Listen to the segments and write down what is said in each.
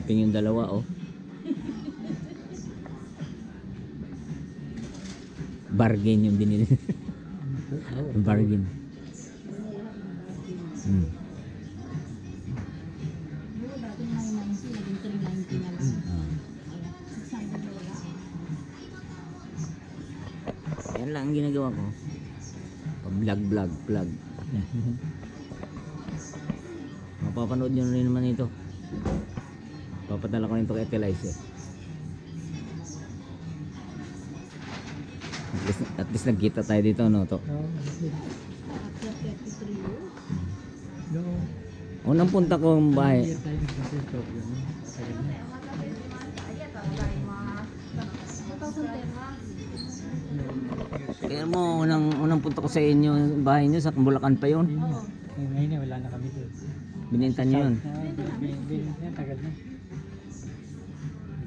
shopping yung dalawa, oh. Bargain yung binili. Bargain. Yan lang ang ginagawa ko. Vlog. Mapapanood nyo rin naman ito. Papadala ko nito kay Telice. At least nagkita tayo dito, no? To. Unang punta ko ang bahay. Kaya mo, unang punta ko sa inyo, bahay nyo, sa Bulacan pa yun. Ngayon wala na kami doon. Bininta nyo yun. Bininta, tagal na.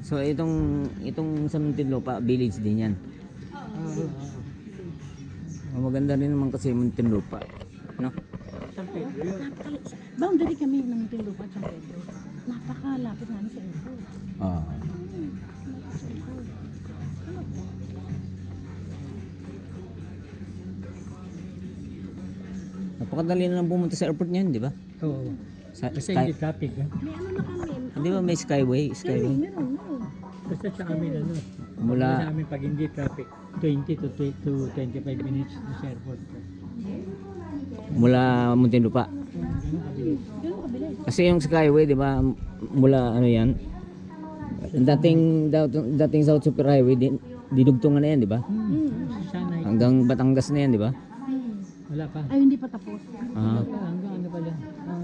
So itong sa Muntinlupa, village din yan. Maganda rin naman kasi Muntinlupa, no? San Pedro yun. Boundary kami ng Muntinlupa at San Pedro. Napakalapit namin sa airport. Napakadali na lang pumunta sa airport niyan, di ba? Oo. Kasi hindi traffic. May ano na kami. Di ba may skyway? Meron. Basta sa amin Mula sa amin pag hindi traffic, 20 to 25 minutes sa airport. mula Muntinlupa. Ganun kabilis. Kasi yung skyway, di ba? Mula ano yan? Dating South Super Highway, dinugtungan na yan, di ba? Sana Hanggang Batangas na yan, di ba? wala pa. Ay, hindi pa tapos. Wala pa, hanggang ano pa lang.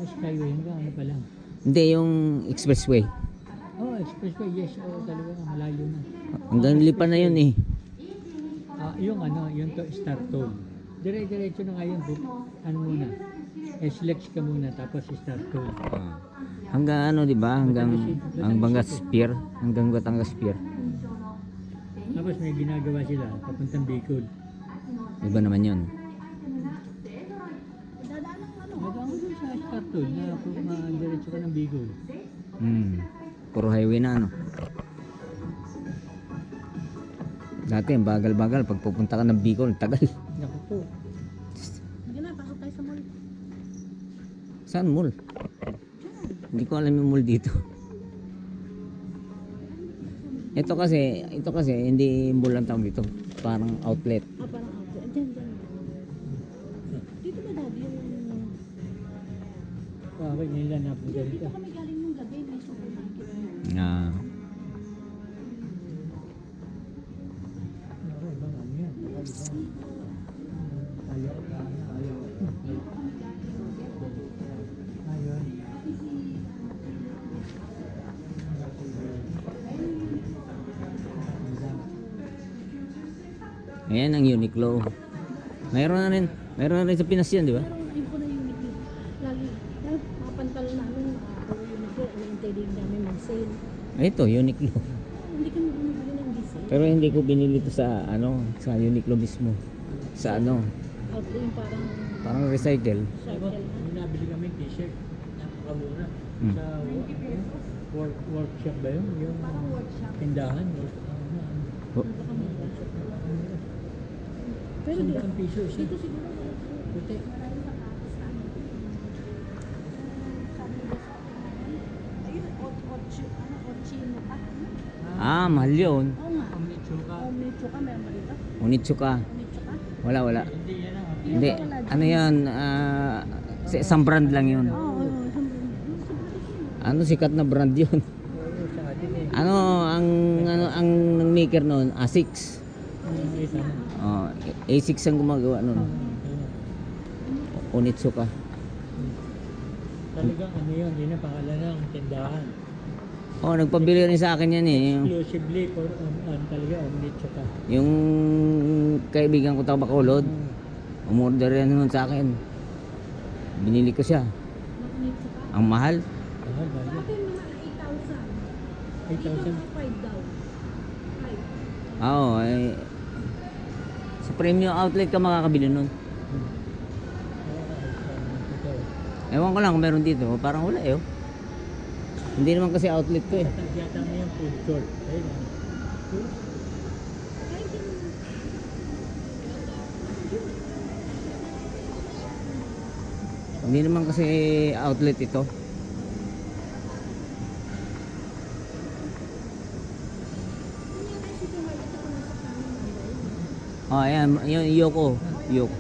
Skyway, hanggang ano pa lang. Hindi, yung expressway. Oh, expressway, yes. Oh, talaga, malayo na. Hanggang Lipa na yun eh. Yung to start toll. Diretso na ngayon, ano muna. SLEX ka muna, tapos start toll. Hanggang ano, di ba? Hanggang Batangas Pier. Hanggang Batangas Pier. Tapos may ginagawa sila, papuntang Bicol. Iba naman yun. Madaan dun sa start toll na diretso ka ng Bicol. Puro highway na ano. Dati ang bagal-bagal pag pupunta ka ng Bicol, tagal. Naku po. Sige na, pasok tayo sa mall. Saan mall? Hindi ko alam yung mall dito. Ito kasi hindi mall ang tawag dito. Parang outlet. Parang outlet. Diyan. Dito ba dati yung... Bakit nila napunta Dito dito? kami galing nung gabi. May supermarket. Na Naku, ibang ano yan. Ayaw. ayan ang Uniqlo. Mayroon na rin sa Pinas yan, di ba? Meron po na Uniqlo. Lagi, mga pantalon namin, puro Uniqlo. Inaintay din namin mag-sale. Ito, Uniqlo. Hindi kami bumibili ng design. Pero hindi ko binili ito sa sa Uniqlo mismo. Sa Outlet yung parang recycle. circle. May nabili kami t-shirt. Napakamura. Sa workshop ba yun? Yung Parang workshop. tindahan. Pero di, Sundang piso isa. dito siguro. Puti. Ayun, Ochino pa. Mahal yun. Oo nga. Omnitsuka. Omnitsuka, meron ba dito? Onitsuka. Omnitsuka? Wala. Hindi yan ang Hindi. Ano yan? Isang brand lang yun. Oo. Ano, sikat na brand yun. sa atin eh. Ang maker noon, Asics. Ito na. Asics ang gumagawa noon. Onitsuka. Talagang ano yun, yun ang pangalan ng tindahan. Nagpabili rin sa akin yan eh. Exclusively for talaga Omnitsuka. Yung kaibigan ko taga Bacolod, umorder yan noon sa akin. Binili ko siya. Omnitsuka. Ang mahal. Mahal ba yun? Ate, mga 8,000. 8,000. 5 daw. 5. Oo, sa premium outlet ka makakabili nun. Ewan ko lang kung meron dito. Parang wala eh. Hindi naman kasi outlet ko eh. Yata mo yung food short. Ayun. Ay, ganun. Hindi naman kasi outlet ito. Oh, ayan, yung Yoko. Yoko.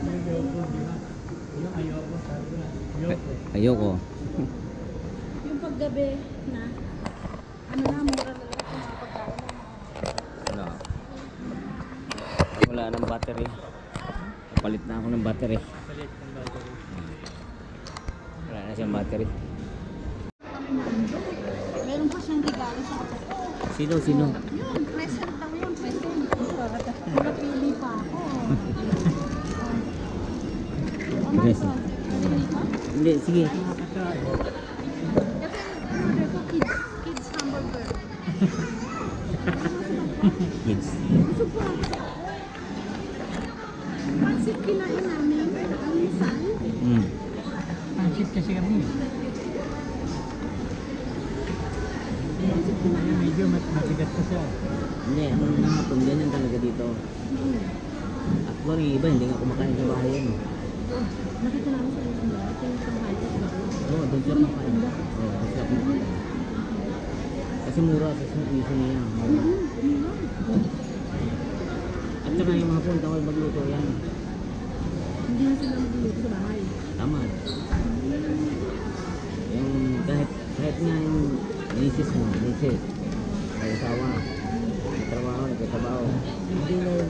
Yung Yoko, di ba? Yung ayoko, sabi ko na. Yoko. Ayoko. Yung paggabi na, ano na, mura na lang yung mga pagkain na. Ano? Wala ng battery. Palit na ako ng battery. Palit ng battery. Wala na siyang battery. Meron pa siyang regalo sa akin. Sino? Yun, present daw yun, present. Napili pa ako. Ano ito? Napili ka? Hindi, sige. Nakakatawa. Kasi order ko kids hamburger. Kids. Gusto ko. Pansit kinain namin. Ang lisan. Pansit kasi kami. Ayan, medyo mabigat pa siya. Hindi, ako nang hapon, ganyan talaga dito. Actually, iba, hindi nga kumakain sa bahay yan. Nakita namin sa isang dahil. Ito yung isang high top. Oo, doon sila kumakain. Oo, doon sila kumakain. Kasi mura, kasi piso niya. At saka yung mga punta ko magluto yan. Hindi na sila magluluto sa bahay. Tamad. Yung kahit nga yung misis mo, misis, may asawa, nagtrabaho, nagtatrabaho. Hindi na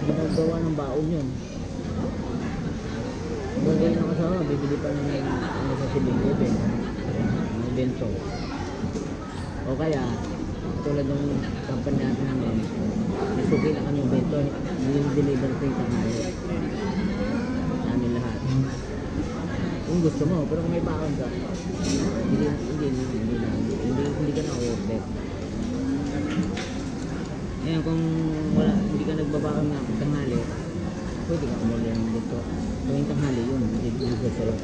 ginagawa ng baon yun. Kung ganyan ang asawa, bibili pa na ng ano sa Siling-Ibig, ng bento. O kaya, tulad ng kampanya namin, isuki na kami yung bento, deliver ko yung tanghali. Namin lahat. Kung gusto mo, pero kung may baon ka, hindi ka na-order. Ngayon kung wala, hindi ka nagbabaon nga pag tanghali, pwede ka umorder ng dito. Tuwing tanghali yun, hindi ko sa'yo.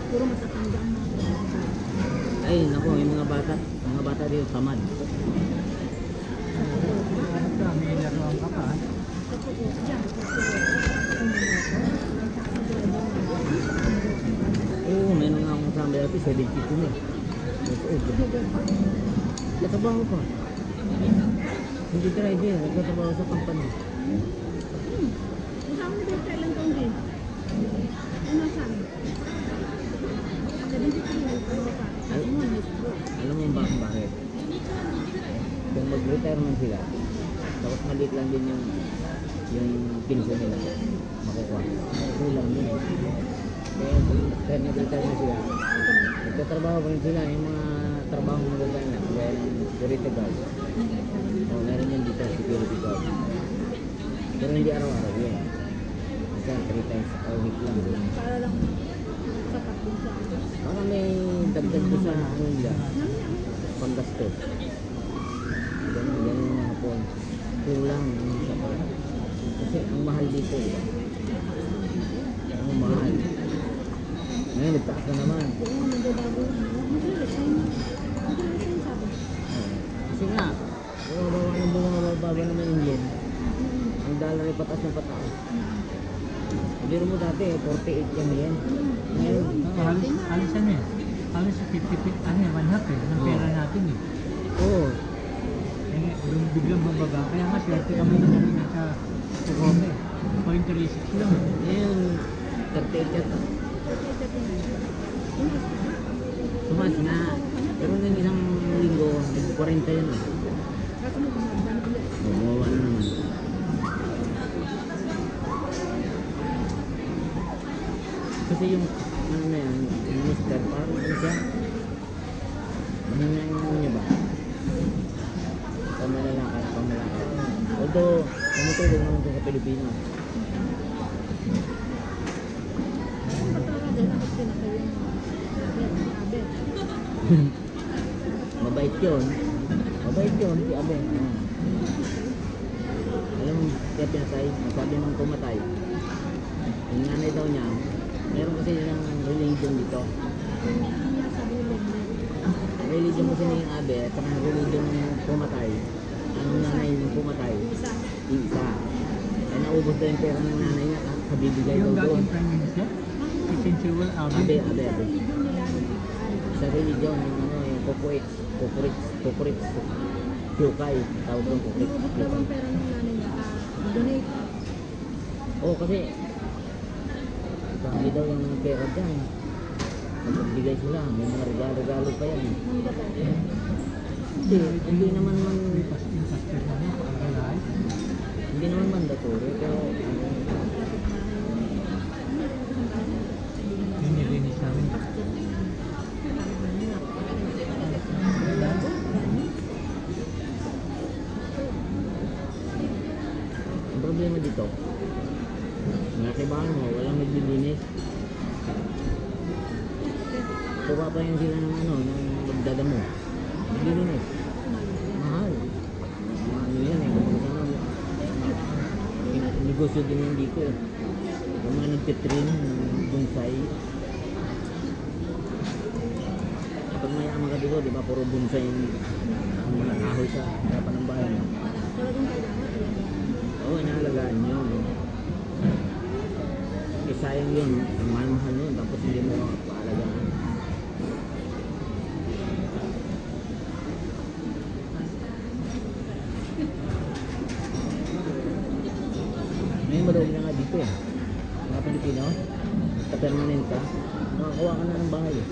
Puro matatanda ang mga bata. Ay, naku, yung mga bata dito, tamad. Ito, may laruan ka pa. Oo, meron nga akong kasama dati, 72 na. Nagtatrabaho pa. Hindi driver, nagtatrabaho sa company. Kasama ni Berta ilang taon din? Ano saan? 73 years old pa. Sabi mo, high school. Alam mo bakit? Kung mag-retirement sila, tapos maliit lang din yung pension nila, makukuha. Kulang din. Kaya kahit nag-retirement sila, nagtatrabaho pa rin sila, yung mga trabaho ng gagawin na, kaya ng security guard. O, meron yan dito, security guard. Pero hindi araw-araw yun. Kasi 3 times a week lang. Para lang sapat din sa akin. Baka may dagdag ko sa ano nila, panggastos. Ganun yung hapon. Kulang yung sapat. Kasi ang mahal dito, diba? Ang mahal. Ngayon, nagtaas na naman. Oo, nagbabago. Mag-resign. Mag-resign sabi. Kasi nga, bumababa naman yung yen. Ang dollar ay pataas ng pataas. Biro mo dati, 48 yan yan. Ngayon, Halos ano eh. Halos 50, ano eh, 1/2 eh. Ng pera natin eh. oo. Eh, biglang bababa. Kaya nga, swerte kami na kami sa Pukome. 0.36 lang. Ngayon, 38 yata. Tumas nga. Pero nung isang linggo, 40 yun. Kaso mo bumaba na ulit. Bumawa na naman. Kasi yung, ano na yan, yung mister, parang ano siya? Mahina yung ano niya ba? Pamalalakad. Although, tumutulong naman siya sa Pilipinas. Ang patara din ako pinakayo ng abet. Mabait yun. Mabait yun, si Abe. Alam mo, kaya pinatay. Sabi nung pumatay, yung nanay daw niya, meron kasi ng religion dito. Hindi niya sabi ni Lende. Religion kasi ni Abe at saka religion ng pumatay. Ang nanay ng pumatay, Isa. yung isa. Ay naubos daw yung pera ng nanay niya, kabibigay daw Yung doon. dating prime minister, essential Abe. Sa religion nila, Sa religion, yung ano, yung kukurits, Kyukay, tawag doon kukurits. inubos daw ang pera ng nanay niya. Donate. Oo, kasi dami daw yung pera dyan. Nagbigay sila, may mga regalo pa yan. Nang babae. Hindi naman pastor na niya, pagkalahay. hindi naman mandatory, pero Yung nilinis namin. ang problema dito, nakibahan mo, walang naglilinis. Pupapayan sila ng ano, ng magdadamo. Naglilinis. Mahal. Ano yan eh, kung sana negosyo din yung dito eh. Yung mga nagtitrim ng bonsai. Kapag mayaman ka dito, di ba, puro bonsai ang mga kahoy sa harapan ng bahay. Talagang kailangan talaga. Oo, inaalagaan nyo. Eh, sayang yun. Ang mahal-mahal yun. Tapos hindi mo paalagaan. May marami na nga dito eh. Mga Pilipino, ka-permanent ka, makakuha ka na ng bahay eh.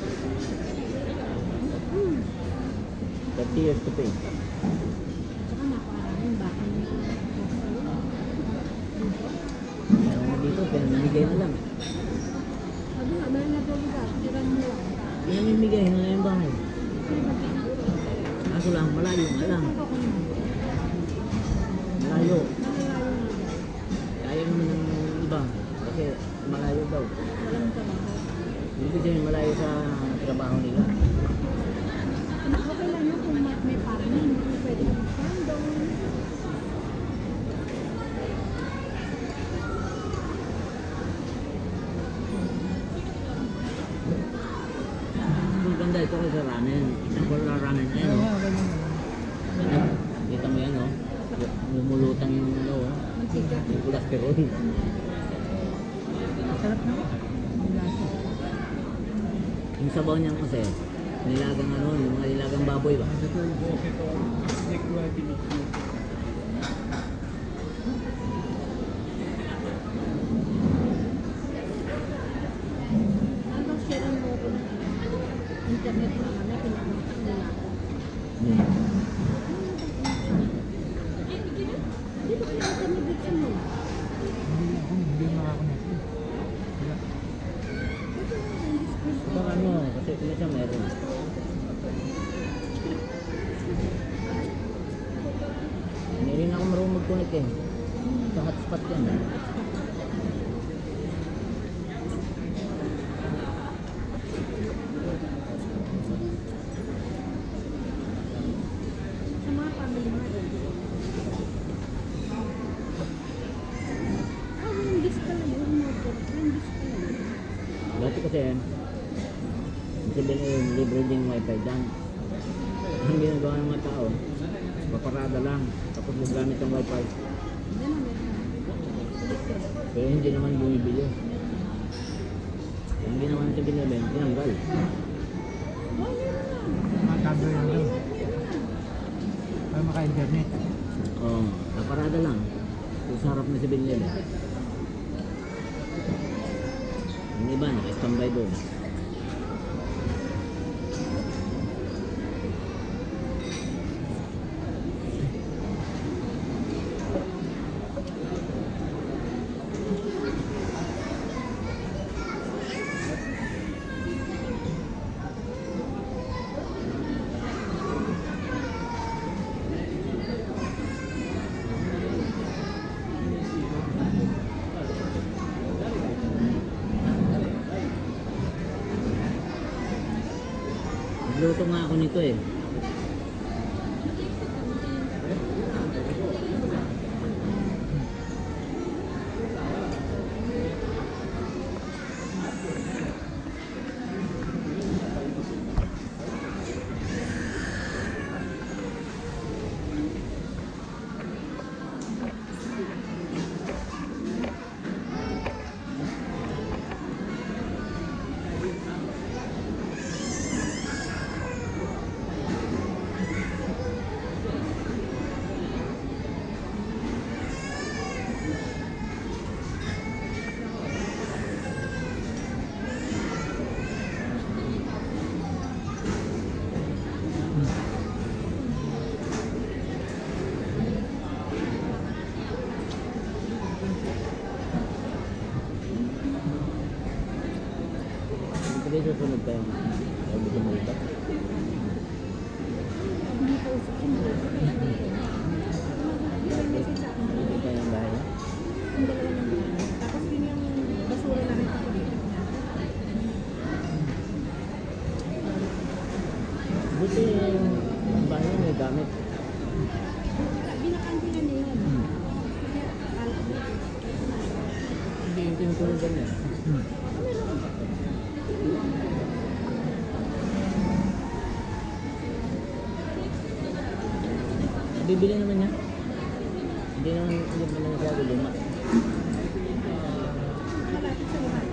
30 years to pay. Saka napakaraming bakal na Meron mo dito, pinamimigay na lang. sabi nga, meron na daw lugar, tiran mo lang. Pinamimigay na lang yung bahay. Kaso lang, malayo nga lang. Ako ko naman. Malayo. Nakalayo na lugar. Kaya naman ng iba. Kasi malayo daw. Walang trabaho. Hindi kasi malayo sa trabaho nila. Okay lang yun kung may farming. Kung pwede ka mag-farm doon. Ang ganda ito kasi sa ramen. Isang wala ramen. Ayan o. Kita mo yan o. Lumulutang yung ano o. Mantika. Yung cholesterol. Sarap naman. Ang lasa. Yung sabaw niyan kasi, nilagang ano, yung mga nilagang baboy ba? Ano sharing mo ko ng internet na kami, pinakontak nila ako. Hmm. Dito kaya internet dito mo. Hindi makakonect. Wala. Baka ano, kasi kung siya meron. Hindi rin ako marunong mag-connect eh. Sa hotspot yan. Sa mga family mo. Hindi pala yun. Hindi pala yun. Dati kasi, sabihin yung libre din wifi dyan. Ang ginagawa ng mga tao, paparada lang, tapos magamit ang wifi. Hindi na meron. Pero hindi naman bumibili. Hindi naman sa binibenta, tinanggal. Makakablo lang daw. Para maka-internet. Oo, naparada lang. Sa harap na sa binibenta. Yung iba, naka-standby doon. Nagluto nga ako nito eh. Hindi susunod tayo. Ayaw mo sumulipat. Hindi pa usap yung message sa akin. Hindi tayo ng bahay. Ang dalawa ng bahay. Tapos yun yung basura na rin ako dito. Buti yung bahay niya may gamit. Binakantinan niya yun. Kaya akala ko. Hindi yung tinutulugan niya. Bibili naman niya. Hindi naman masyado luma. Malapit sa bahay.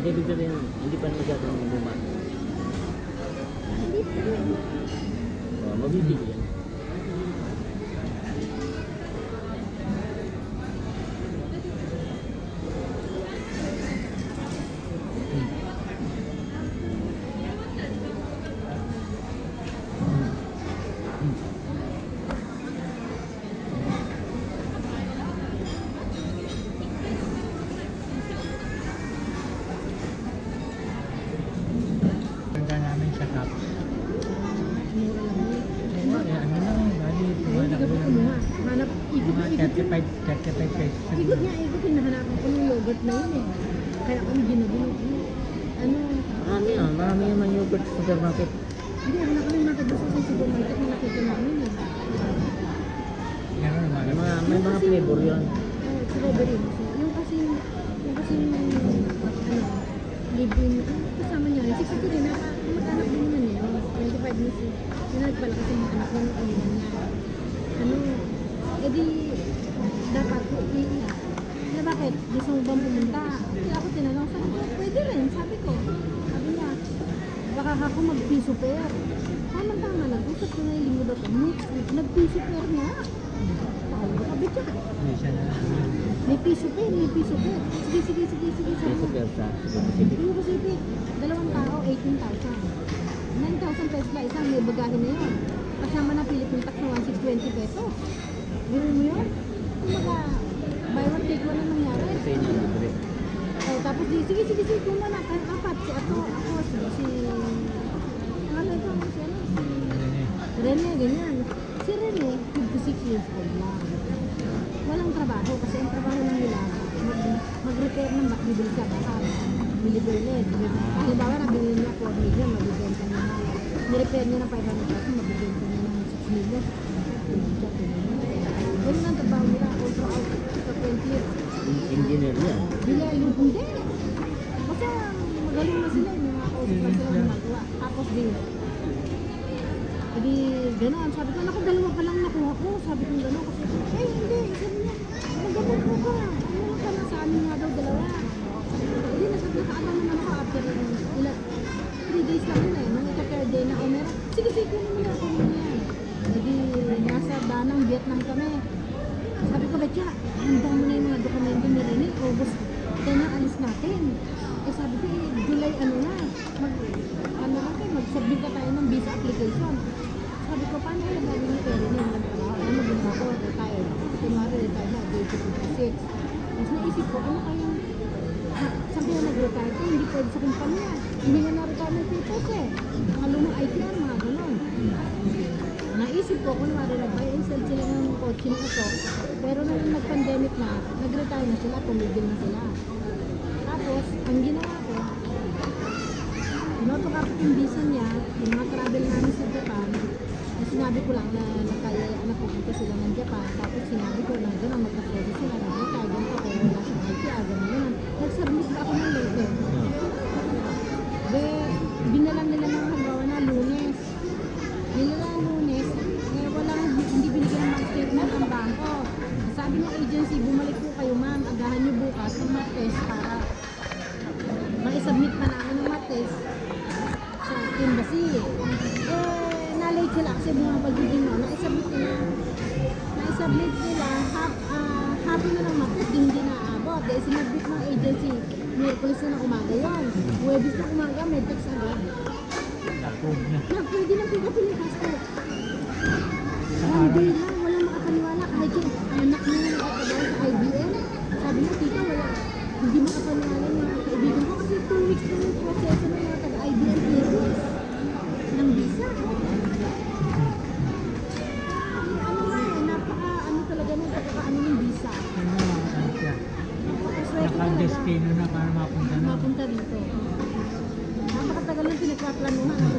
Hindi ibig sabihin, hindi pa masyado luma. Hindi pa rin. Mabibili yan. Ganda namin sa Caps. Mura lang yun. Ano lang, bali, Hindi ka pa kumuha. Hanap, ikot na mga ikot. 35 pesos. Ikot nga, ikot. Hinahanapan ko yung yogurt na yun eh. Kaya kami ginagulog. Ano, Marami naman yogurt sa supermarket. hindi, wala kami matagos sa supermarket na nakita namin eh. Meron naman. May mga flavor yun. Strawberry. Yung kasi, libre kasama niya. 62 rin, mag-anak din naman eh. 25 minutes eh. Yun pala kasi mga anak ng ulihan niya. Edi, dapat, na bakit? Gusto mo bang pumunta? Kaya ako tinanong, sabi ko, pwede rin, sabi ko. Sabi niya, baka ako mag-piso pair. Tama-tama, nag-usap ko na yung linggo daw ko. Nag-piso pair nga. Sabi ko, May isa na lang. may piso pair, may piso pair. Sige. Sabi Peso ko, persa. Pacific. Yung Pacific, dalawang tao, 18,000. 9,000 pesos na isang, may bagahe na yun. Kasama na Philippine tax na 1,620 pesos. Gawin mo yun? Kumaga, buy one take one na nangyari. Sa inyo, libre. Tapos sige, kung na tayo apat. Si ako, si ano ito, si Rene, ganyan. Si Rene, 56 years old lang. Walang trabaho kasi ang trabaho lang nila, mag-repair ng bibili sa bahay. Bili-bili. Halimbawa, nabili niya 4 million, mabibenta niya na. Nirepair niya ng 500,000, mabibenta niya ng 6 million. Ganun ang trabaho nila, all throughout sa 20 years. Engineer yan. Hindi. Basta magaling na sila, yung mga kausap na sila gumagawa. Tapos din. Hindi, gano'n. Sabi ko, naku, dalawa pa lang nakuha ko. Sabi ko gano'n kasi, hindi. Sabi niya, magawa ko ka. Ano ka na sa amin nga daw, dalawa. Hindi, nakaalam naman ako after 3 days lang yun eh. Nung ika-third day na, meron. Sige, kunin mo yan. Hindi, nasa Danang, Vietnam kami. Sabi ko, Betya, handa mo na yung mga dokumento ni Rene, August, kaya na alis natin. Sabi ko, July mag-submit na tayo ng visa application. Sabi ko, paano kaya gagawin ni Rene yung nagtrabaho? Ano maganda ako, retired. Kunwari, retired na, day 56. Tapos naisip ko, ano kayang, sabi na nag-retire ko, hindi pwede sa kumpanya. Hindi nga na-retirement papers eh. Mga lumang ITR, mga ganon. Naisip ko, kunwari nag-buy and sell sila ng coaching ito, pero nung nag-pandemic na, nag-retire na sila, tumigil na sila. Tapos, ang ginawa ko, inotokapit yung visa niya, yung mga travel namin sa Japan, sinabi ko lang na nakaya na pupunta sila ng Japan, tapos sinabi ko na gano'n, magka-process sila, nag-retire, ganito ko, wala siyang ITR, gano'n. Nag-submit na ako ng letter. Binalang nila ng hanggawa na Lunes. Lunes, hindi binigyan ng statement ang bangko. Sabi ng agency, bumalik po kayo ma'am, agahan niyo bukas ng Martes para ma-submit pa namin ng Martes sa embassy. Na-late sila kasi bumabag din no, na-submit nila, happy na ng Martes, hindi na abot. Dahil sinabit ng agency, Miyerkules na ng umaga yun. Huwebes na umaga, may text agad. Pwede na pick-upin yung passport. Hindi na, walang makapaniwala. Kahit yung anak niya nakakabawa sa IBM, sabi niya, tita, hindi makapaniwala yung mga kaibigan ko kasi 2 weeks na yung proseso ng mga taga-IBM ng visa. Ano nga eh, ano talaga nung pagkakaano ng visa. Ano siya? Napakaswerte talaga. Nakadestino na para mapunta na. Mapunta dito. Napakatagal lang pinagpaplanuhan ang